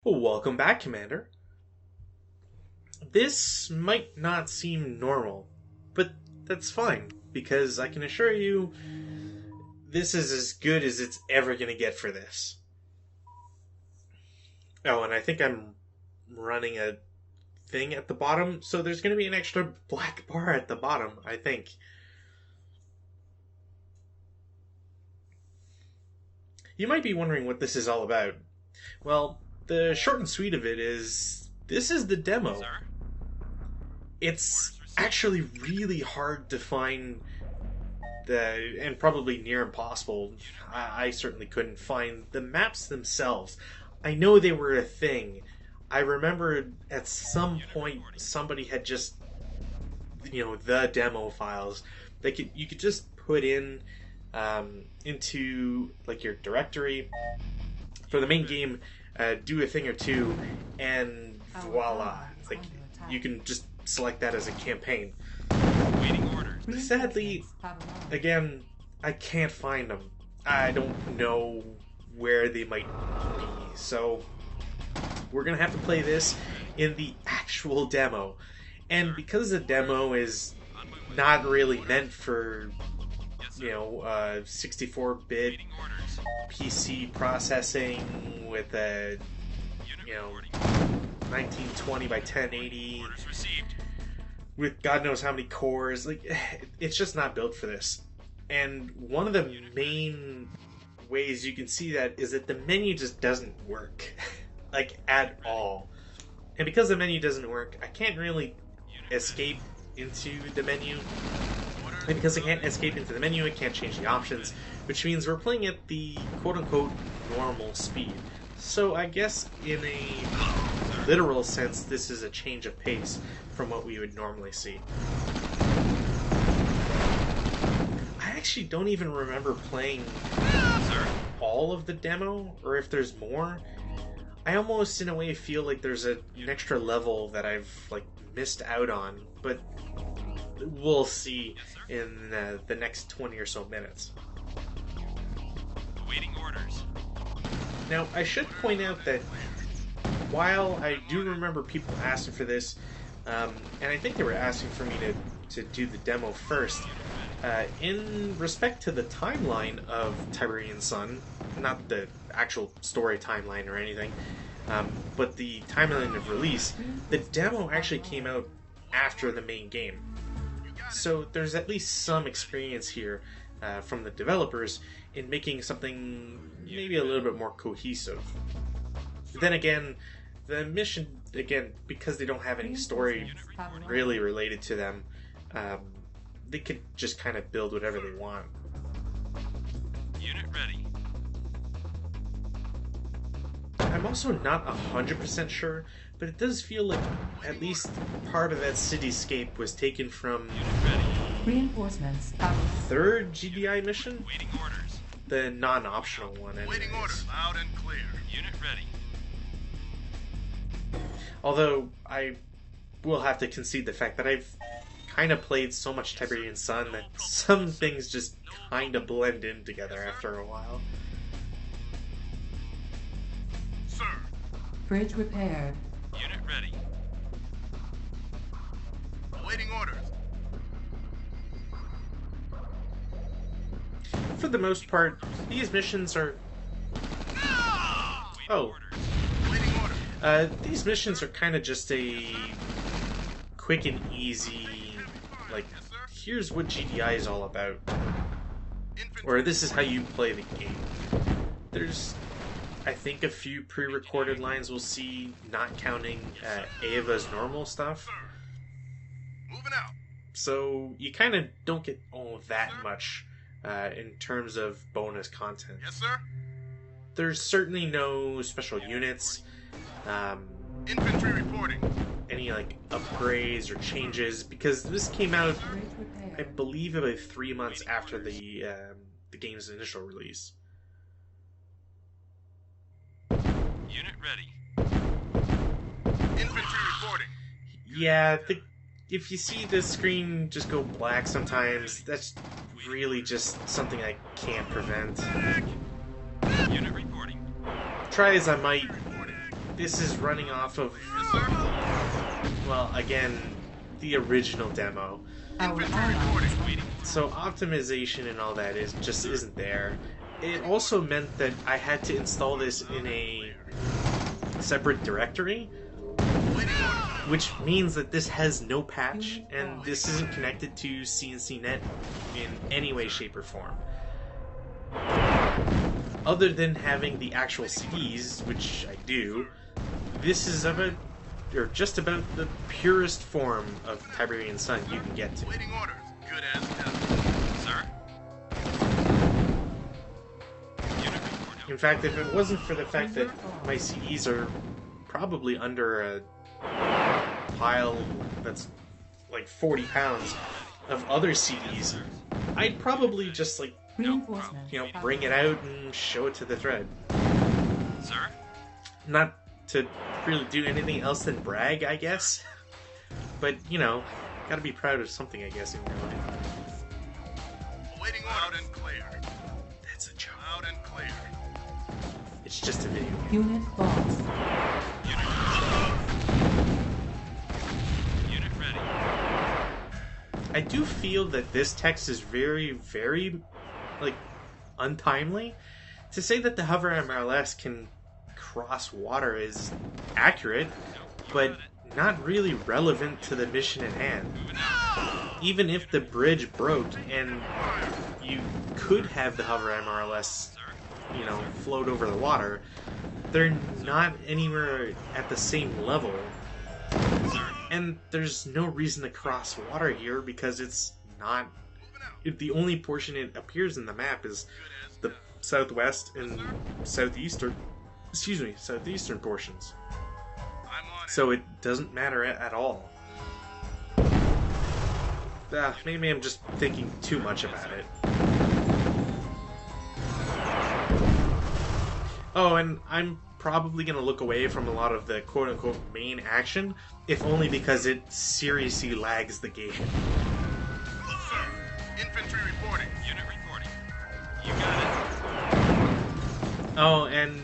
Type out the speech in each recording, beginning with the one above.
Well, welcome back, Commander. This might not seem normal, but that's fine, because I can assure you this is as good as it's ever going to get for this. Oh, and I think I'm running a thing at the bottom, so there's going to be an extra black bar at the bottom, I think. You might be wondering what this is all about. Well, the short and sweet of it is this is the demo. Sir? It's actually really hard to find and probably near impossible. I certainly couldn't find the maps themselves. I know they were a thing. I remember at some point somebody had just, the demo files. You could just put in into like your directory for the main game, do a thing or two, and voila! Like you can just select that as a campaign. Waiting orders. Sadly, again, I can't find them. I don't know where they might be, so we're gonna have to play this in the actual demo. And because the demo is not really meant for 64-bit Waiting orders. PC processing with a Unit reporting. 1920 by 1080 Orders received. with God knows how many cores, it's just not built for this. And one of the main ways you can see that is that the menu just doesn't work, like at all. And because the menu doesn't work, I can't really escape into the menu. And because I can't escape into the menu, I can't change the options, which means we're playing at the quote-unquote normal speed. So I guess in a literal sense, this is a change of pace from what we would normally see. I actually don't even remember playing Sir? all of the demo, or if there's more. I almost, in a way, feel like there's an extra level that I've missed out on, but we'll see in the next 20 or so minutes. Awaiting orders. Now, I should point out that while I do remember people asking for this, and I think they were asking for me to do the demo first, in respect to the timeline of Tiberian Sun, not the actual story timeline or anything, but the timeline of release, the demo actually came out after the main game. So there's at least some experience here from the developers in making something maybe a little bit more cohesive. Then again, the mission, because they don't have any story really related to them, they could just kind of build whatever they want. Unit ready. I'm also not 100% sure, but it does feel like at least part of that cityscape was taken from Unit ready. Reinforcements out. third GDI mission? Waiting orders. The non-optional one, Waiting anyways. orders, loud and clear. Unit ready. Although, I will have to concede the fact that I've kind of played so much Tiberian Sun that some things just kind of blend in together after a while. Sir, Bridge repaired. Unit ready. awaiting orders. For the most part, these missions are... Waiting Oh. orders. Awaiting orders. These missions are kind of just a quick and easy, here's what GDI is all about. Or this is how you play the game. There's, I think, a few pre-recorded lines we'll see, not counting Ava's normal stuff. Moving out. So you kind of don't get all that much in terms of bonus content. Yes, sir. There's certainly no special units, Infantry reporting. any upgrades or changes, because this came out, Bridge I repaired. believe, about 3 months after the game's initial release. Unit ready. Infantry reporting. Yeah, if you see the screen just go black sometimes, that's really just something I can't prevent. Unit reporting. Try as I might, this is running off of, Yes, sir. well, again, the original demo. Our Infantry ally reporting. So optimization and all that just isn't there. It also meant that I had to install this in a separate directory, Waiting order. which means that this has no patch, and this isn't connected to CNCnet in any way, shape, or form. Other than having the actual CDs, which I do, this is about, or just about, the purest form of Tiberian Sun you can get to. Waiting orders. Good as done. Sir? Unit report. In fact, if it wasn't for the fact that my CDs are probably under a pile that's like 40 pounds of other CDs, I'd probably just, like, reinforcements. bring it out and show it to the thread. Sir? Not to really do anything else than brag, I guess. But, gotta be proud of something, I guess, in your life. Waiting order. Loud and clear. That's a joke. Loud and clear. It's just a video game. Unit lost. Unit ready. I do feel that this text is very, very, untimely. To say that the hover MRLS can cross water is accurate, but not really relevant to the mission at hand. Even if the bridge broke and you could have the hover MRLS, float over the water, they're not anywhere at the same level. And there's no reason to cross water here because it's not. The only portion it appears in the map is the southwest and southeastern portions. I'm on it. So it doesn't matter at all. Maybe I'm just thinking too much about it. Oh, and I'm probably going to look away from a lot of the quote-unquote main action, if only because it seriously lags the game. Sir. Infantry reporting. Unit reporting. You got it. Oh, and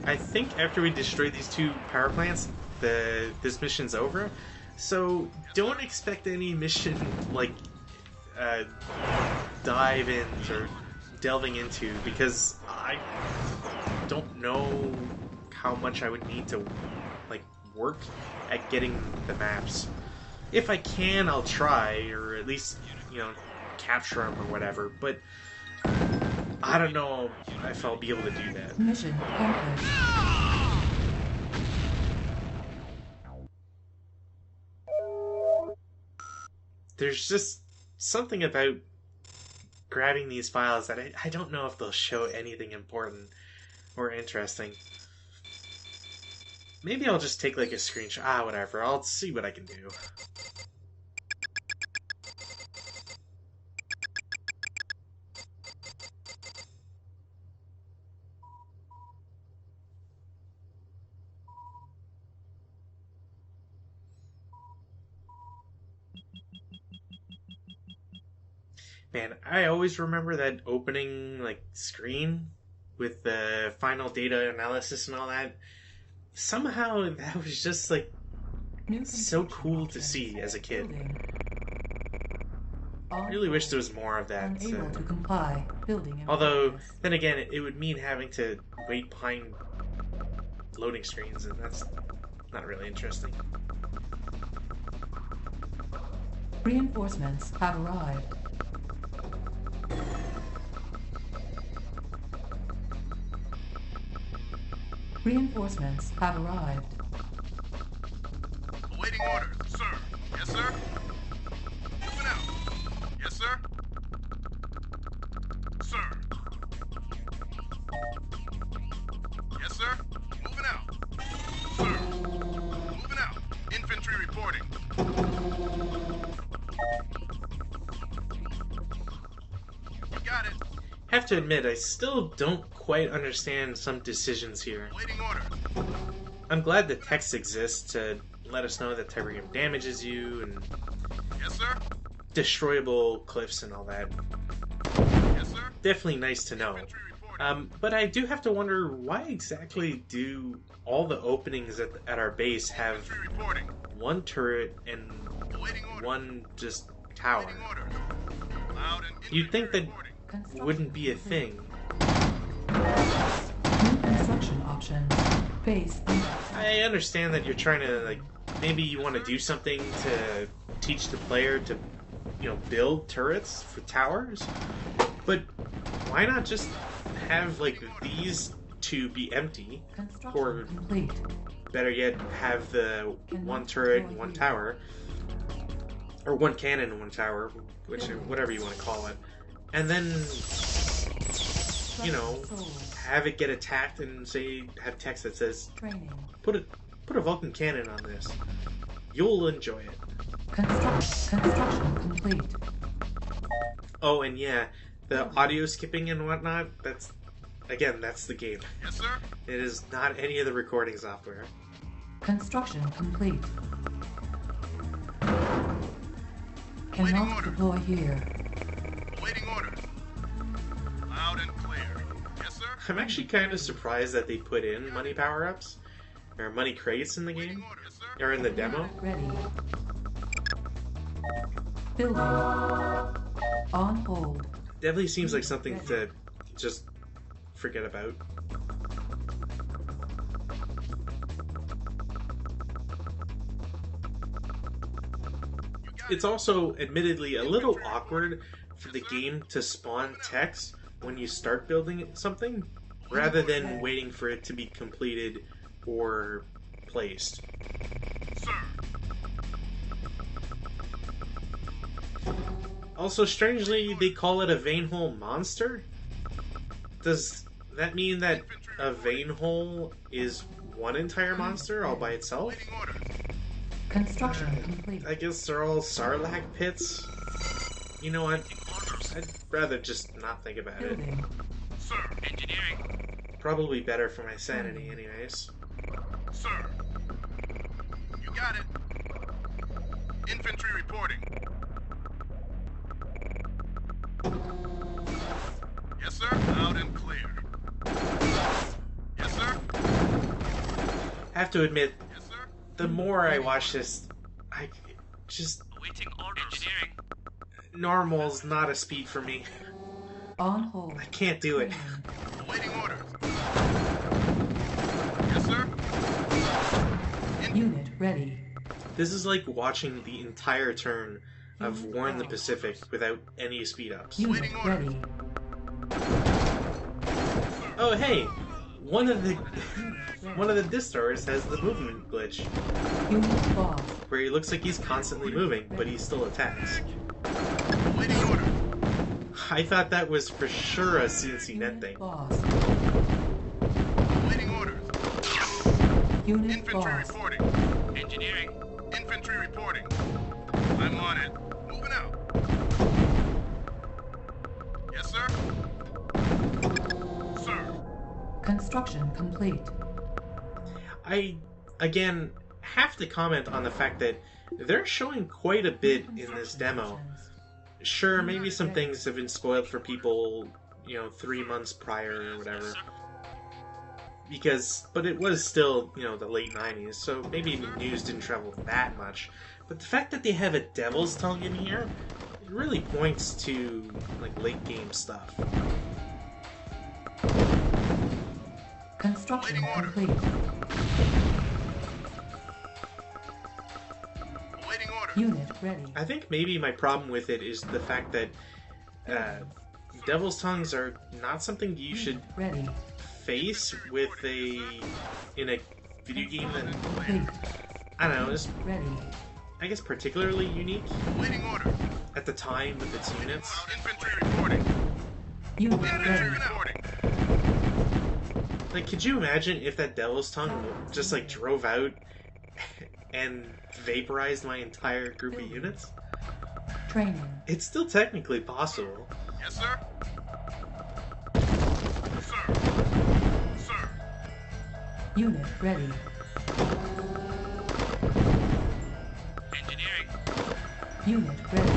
I think after we destroy these two power plants, this mission's over. So don't expect any mission dive-ins or delving into, because I don't know how much I would need to work at getting the maps. If I can, I'll try, or at least capture them or whatever. But I don't know if I'll be able to do that. Mission accomplished. There's just something about grabbing these files that I don't know if they'll show anything important or interesting. Maybe I'll just take a screenshot. Whatever. I'll see what I can do. Man, I always remember that opening screen with the final data analysis and all that. Somehow that was just New so construction cool to options. see as a kid. Building. I really wish there was more of that. Unable to comply. Building in Although, progress. then again, it would mean having to wait behind loading screens, and that's not really interesting. Reinforcements have arrived. Reinforcements have arrived. Awaiting orders, sir. Yes, sir. Moving out. Yes, sir. Sir. Yes, sir. Moving out. Sir. Moving out. Infantry reporting. You got it. Have to admit, I still don't quite understand some decisions here. Awaiting order. I'm glad the text exists to let us know that Tiberium damages you and Yes, sir. destroyable cliffs and all that. Yes, sir. Definitely nice to know. Infantry reporting. But I do have to wonder, why exactly do all the openings at our base have Infantry reporting. one turret and Awaiting orders. one just tower? Awaiting orders. Loud and You'd think that infantry reporting. Construction wouldn't be a complete. thing. New construction options. Base. I understand that you're trying to, like, maybe you want to do something to teach the player to, build turrets for towers, but why not just have, like, these two be empty, Construction or complete. better yet, have the one turret and one tower, or one cannon and one tower, whatever you want to call it, and then, Sold. have it get attacked and have text that says, Training. put a Vulcan cannon on this. You'll enjoy it. Construction complete. Oh, and yeah, the audio skipping and whatnot, that's the game. Yes, sir. It is not any of the recording software. Construction complete. Awaiting Cannot order. deploy here. Awaiting orders. Loud and clear. Yes, sir. I'm actually kind of surprised that they put in money power-ups, or money crates in the Awaiting game, orders. Yes, sir. or in the demo. Ready. Building. On hold. Definitely seems like something to just forget about. It's also admittedly a little awkward for the game to spawn text when you start building something, rather than waiting for it to be completed or placed. Sir. Also, strangely, they call it a vein hole monster. Does that mean that a vein hole is one entire monster all by itself? Awaiting orders. Construction complete. I guess they're all Sarlacc pits. You know what? I'd rather just not think about it. Building. Sir. Engineering. Probably better for my sanity, anyways. Sir. You got it. Infantry reporting. Yes, sir. Loud and clear. Yes, sir. I have to admit, Yes, sir. the more I watch this, I just Awaiting orders. Engineering. normal's not a speed for me. On hold. I can't do it. Awaiting orders. Yes, sir. Unit ready. This is like watching the entire turn of War in the Pacific without any speed ups. Unit ready. Oh hey, one of the distors has the movement glitch, Unit lost. where he looks like he's constantly moving, but he still attacks. Awaiting orders. I thought that was for sure a CNC net thing. Lost. Awaiting orders. Unit Infantry lost. reporting. Engineering. Infantry reporting. I'm on it. Moving out. Yes, sir. Sir. Construction complete. I, again, have to comment on the fact that they're showing quite a bit in this demo. Sure, maybe some things have been spoiled for people, 3 months prior or whatever. But it was still, the late 90s, so maybe the news didn't travel that much. But the fact that they have a Devil's Tongue in here, it really points to, late game stuff. Construction Waiting order. complete. Awaiting orders. Unit ready. I think maybe my problem with it is the fact that Devil's Tongues are not something you should Ready. face in a video game that, Complete. I don't know, is, Ready. I guess, particularly unique Awaiting orders. at the time with its units. Loud infantry reporting. Unit Infantry ready. reporting. Like, could you imagine if that Devil's Tongue just, drove out and vaporized my entire group of units? Training. It's still technically possible. Yes, sir. Sir. Sir. Unit ready. Engineering. Unit ready.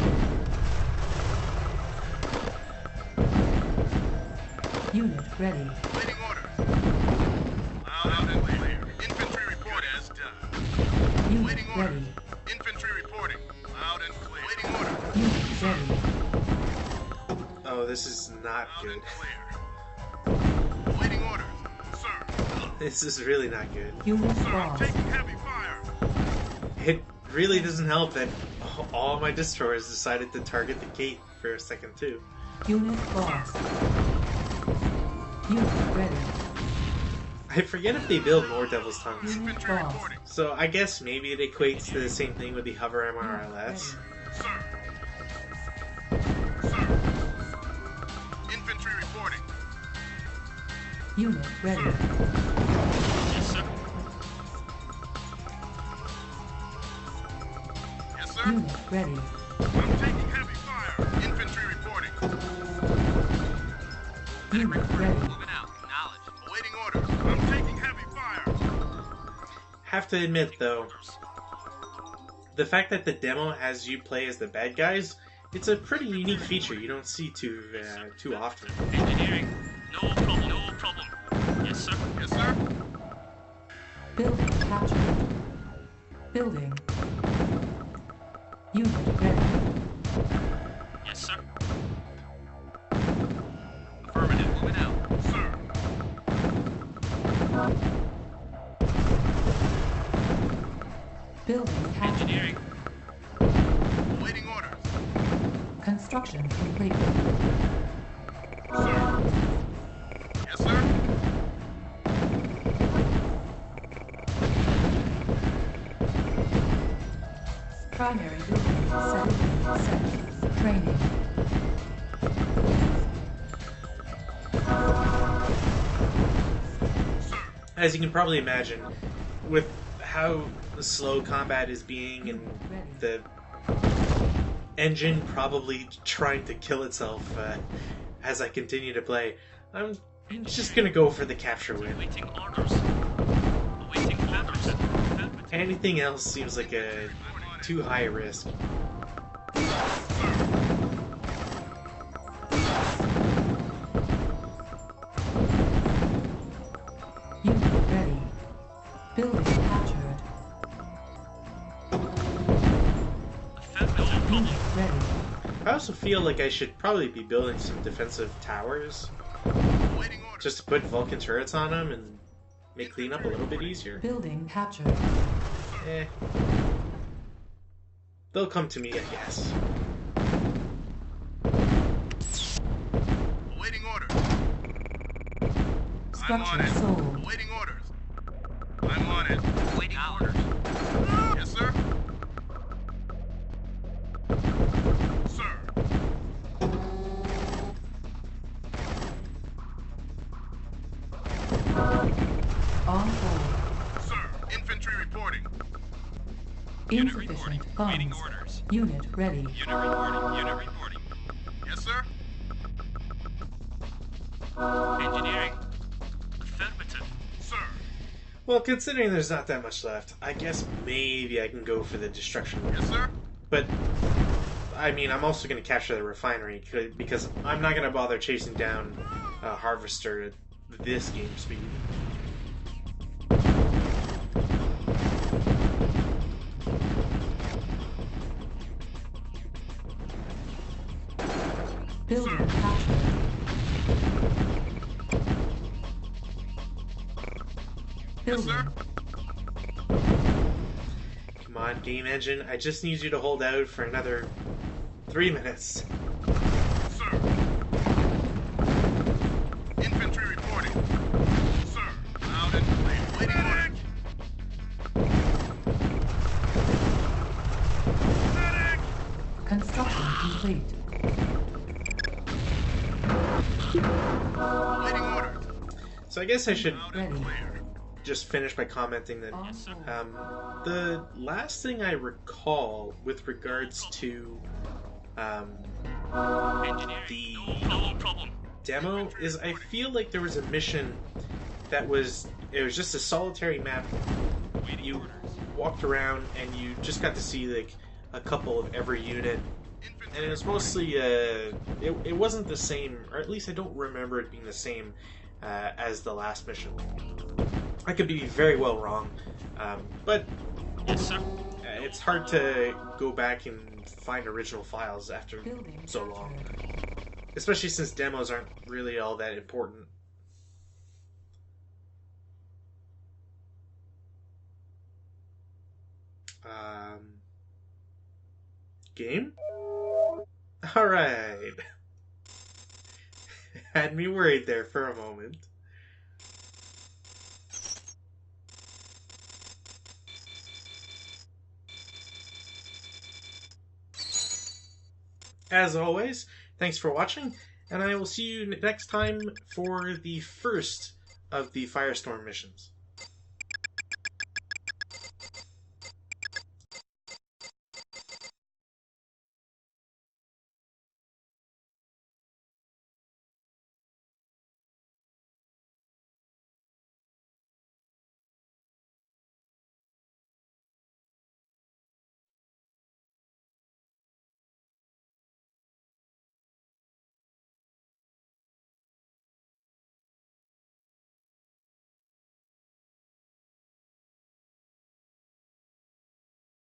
Unit ready. Waiting orders. Loud and clear. Infantry reporting. As done. Unit Waiting ready. orders. Infantry reporting. Loud and clear. Waiting orders. Unit ready. Oh, this is not Loud good. and clear. Waiting orders. Sir. This is really not good. Unit Sir, I'm lost. taking heavy fire. It really doesn't help that all my destroyers decided to target the gate for a second too. Unit lost. Unit ready. I forget if they build more Devil's Tongues. Unit Infantry lost. reporting. So I guess maybe it equates to the same thing with the hover MRLS. Sir. Sir. Infantry reporting. Unit ready. Yes, sir. Yes, sir. Unit ready. I'm taking heavy fire. Infantry reporting. Unit ready. Moving out. Knowledge. Awaiting orders. I'm taking heavy fire. Have to admit though, the fact that the demo has you play as the bad guys, it's a pretty unique feature you don't see too often. Engineering. No problem. No problem. Yes, sir. Yes, sir. Building captured. Building. Unit ready. Yes, sir. Affirmative. Moving out. Sir. Building captured. Engineering. Awaiting orders. Construction complete. Sir. Yes, sir. Primary building set. Training. Sir. As you can probably imagine, with how slow combat is being and the engine probably trying to kill itself as I continue to play, I'm just gonna go for the capture win. Awaiting orders. Awaiting orders. Affirmative. Anything else seems like a too high a risk. Unit ready. Building captured. Affirmative. No Unit problem. ready. I also feel like I should probably be building some defensive towers Awaiting orders. just to put Vulcan turrets on them and make cleanup a little bit easier. Building captured. Eh. They'll come to me, I guess. Awaiting orders. I'm on Structure it. sold. Awaiting orders. I'm on it. Awaiting orders. Yes, sir. Sir. On hold. Sir. Infantry reporting. Insufficient Waiting funds. orders. Unit ready. Unit reporting. Unit reporting. Yes, sir. Engineering. Affirmative. Sir. Well, considering there's not that much left, I guess maybe I can go for the destruction. Yes, sir. But, I mean, I'm also going to capture the refinery, because I'm not going to bother chasing down a harvester at this game speed. Building captured. Yes, sir. Building. Come on, game engine, I just need you to hold out for another 3 minutes. Sir. Infantry reporting. Sir. Loud and clear. Waiting orders. Medic! Construction complete. Waiting orders. So I guess I should Loud and Ready. clear. just finish by commenting that On hold. the last thing I recall with regards to Engineering. the No problem. demo is I feel like there was a mission that was just a solitary map. You walked around and you just got to see like a couple of every unit And it was mostly, it wasn't the same, or at least I don't remember it being the same as the last mission. I could be very well wrong, but Yes, sir. it's hard to go back and find original files after Building so long. captured. Especially since demos aren't really all that important. Game? Alright. Had me worried there for a moment. As always, thanks for watching, and I will see you next time for the first of the Firestorm missions.